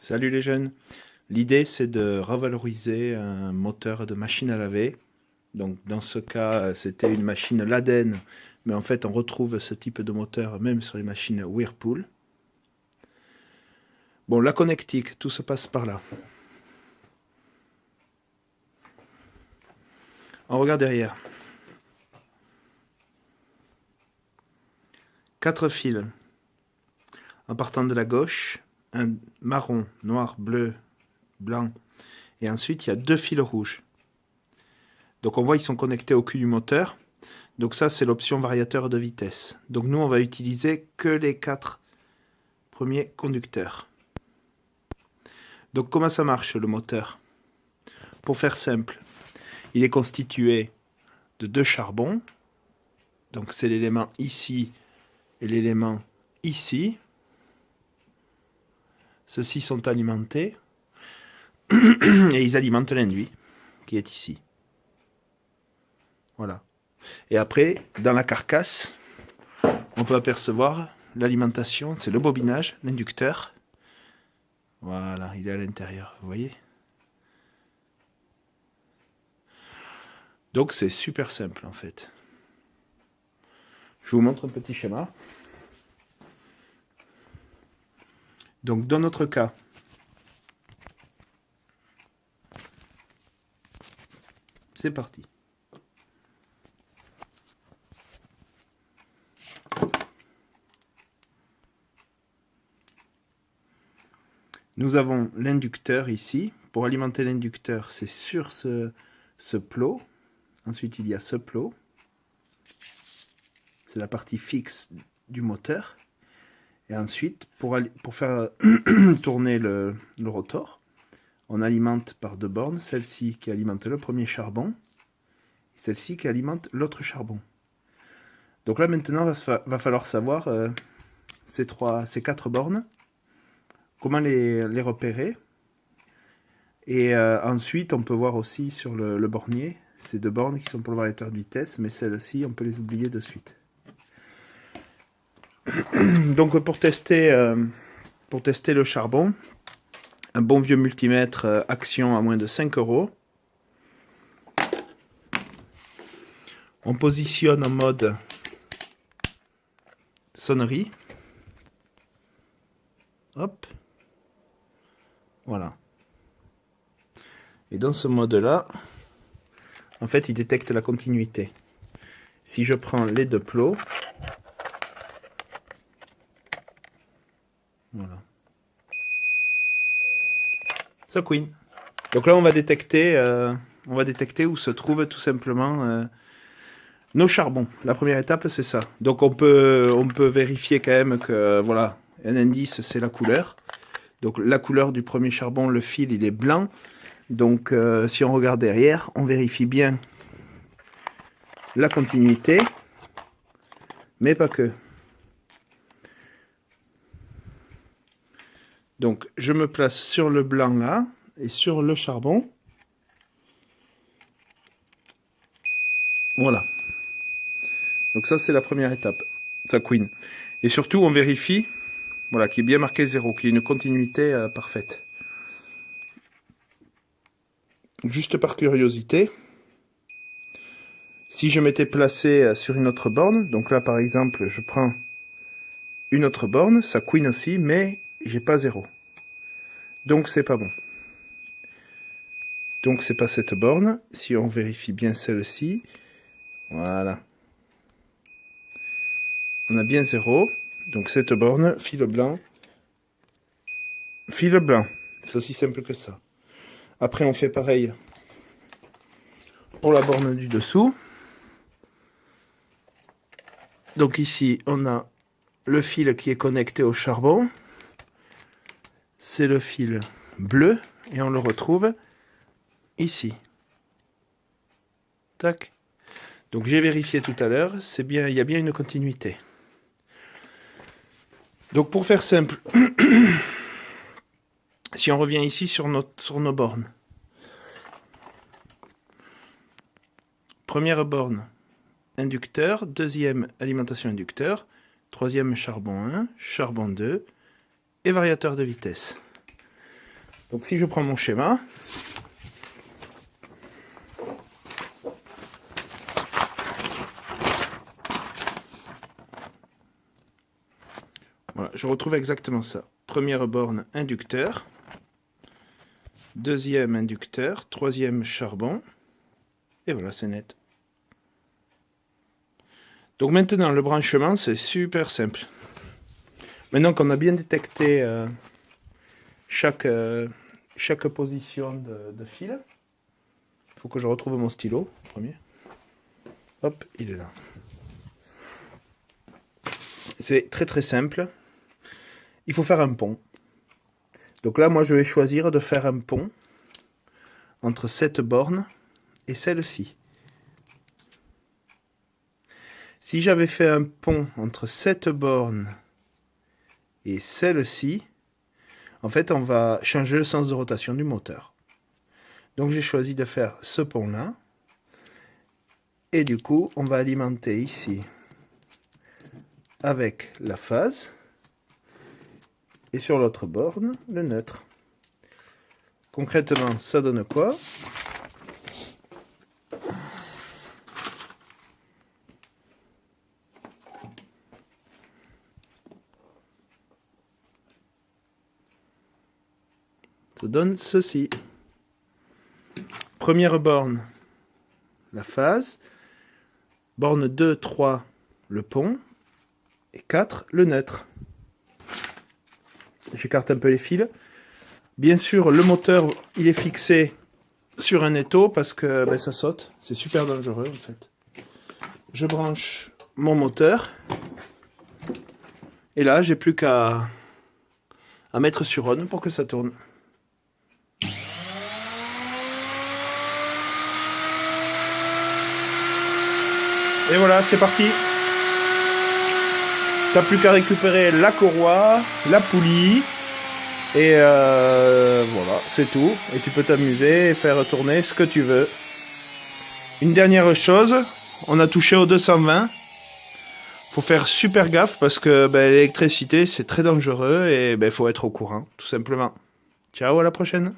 Salut les jeunes. L'idée c'est de revaloriser un moteur de machine à laver. Donc dans ce cas c'était une machine Laden, mais en fait on retrouve ce type de moteur même sur les machines Whirlpool. Bon, la connectique, tout se passe par là. On regarde derrière. 4 fils. En partant de la gauche, un marron, noir, bleu, blanc. Et ensuite il y a 2 fils rouges. Donc on voit ils sont connectés au cul du moteur. Donc ça c'est l'option variateur de vitesse. Donc nous on va utiliser que les 4 premiers conducteurs. Donc comment ça marche le moteur? Pour faire simple, il est constitué de 2 charbons. Donc c'est l'élément ici et l'élément ici. Ceux-ci sont alimentés et ils alimentent l'induit qui est ici. Voilà. Et après, dans la carcasse, on peut apercevoir l'alimentation, c'est le bobinage, l'inducteur. Voilà, il est à l'intérieur, vous voyez? Donc c'est super simple en fait. Je vous montre un petit schéma. Donc dans notre cas, c'est parti. Nous avons l'inducteur ici. Pour alimenter l'inducteur, c'est sur ce plot. Ensuite, il y a ce plot. C'est la partie fixe du moteur. Et ensuite, pour faire tourner le rotor, on alimente par 2 bornes. Celle-ci qui alimente le premier charbon. Et celle-ci qui alimente l'autre charbon. Donc là, maintenant, va falloir savoir ces 4 bornes. Comment les repérer. Et ensuite, on peut voir aussi sur le bornier, ces 2 bornes qui sont pour le variateur de vitesse, mais celles-ci, on peut les oublier de suite. Donc pour tester le charbon, un bon vieux multimètre Action à moins de 5 €. On positionne en mode sonnerie. Hop. Voilà. Et dans ce mode-là, en fait, il détecte la continuité. Si je prends les 2 plots, voilà. Ça couine. Donc là, on va détecter où se trouvent tout simplement nos charbons. La première étape, c'est ça. Donc on peut vérifier quand même que, voilà, un indice, c'est la couleur. Donc la couleur du premier charbon, le fil, il est blanc. Donc si on regarde derrière, on vérifie bien la continuité, mais pas que. Donc je me place sur le blanc là, et sur le charbon. Voilà. Donc ça c'est la première étape. Ça couine. Et surtout on vérifie, voilà, qu'il est bien marqué 0, qu'il y ait une continuité parfaite. Juste par curiosité, si je m'étais placé sur une autre borne, donc là par exemple je prends une autre borne, ça couine aussi, mais j'ai pas 0. Donc c'est pas bon. Donc c'est pas cette borne. Si on vérifie bien celle-ci, voilà. On a bien 0. Donc cette borne, fil blanc. Fil blanc. C'est aussi simple que ça. Après on fait pareil pour la borne du dessous. Donc ici on a le fil qui est connecté au charbon. C'est le fil bleu et on le retrouve ici. Tac. Donc j'ai vérifié tout à l'heure, c'est bien, il y a bien une continuité. Donc pour faire simple, si on revient ici sur nos bornes. Première borne, inducteur. Deuxième, alimentation inducteur. Troisième, charbon 1, charbon 2 et variateur de vitesse. Donc si je prends mon schéma, voilà, je retrouve exactement ça. Première borne, inducteur. Deuxième inducteur. Troisième charbon. Et voilà, c'est net. Donc maintenant, le branchement, c'est super simple. Maintenant qu'on a bien détecté chaque position de fil, il faut que je retrouve mon stylo, premier. Hop, il est là. C'est très très simple. Il faut faire un pont. Donc là, moi, je vais choisir de faire un pont entre cette borne et celle-ci. Si j'avais fait un pont entre cette borne et celle-ci, en fait, on va changer le sens de rotation du moteur. Donc j'ai choisi de faire ce pont-là. Et du coup, on va alimenter ici avec la phase. Et sur l'autre borne, le neutre. Concrètement, ça donne quoi? Ça donne ceci. Première borne, la phase. Borne 2, 3, le pont. Et 4, le neutre. J'écarte un peu les fils. Bien sûr, le moteur, il est fixé sur un étau parce que ben, ça saute. C'est super dangereux en fait. Je branche mon moteur. Et là, j'ai plus qu'à mettre sur on pour que ça tourne. Et voilà, c'est parti. T'as plus qu'à récupérer la courroie, la poulie, et voilà, c'est tout. Et tu peux t'amuser et faire tourner ce que tu veux. Une dernière chose, on a touché au 220. Faut faire super gaffe parce que ben, l'électricité c'est très dangereux et il faut être au courant, tout simplement. Ciao, à la prochaine.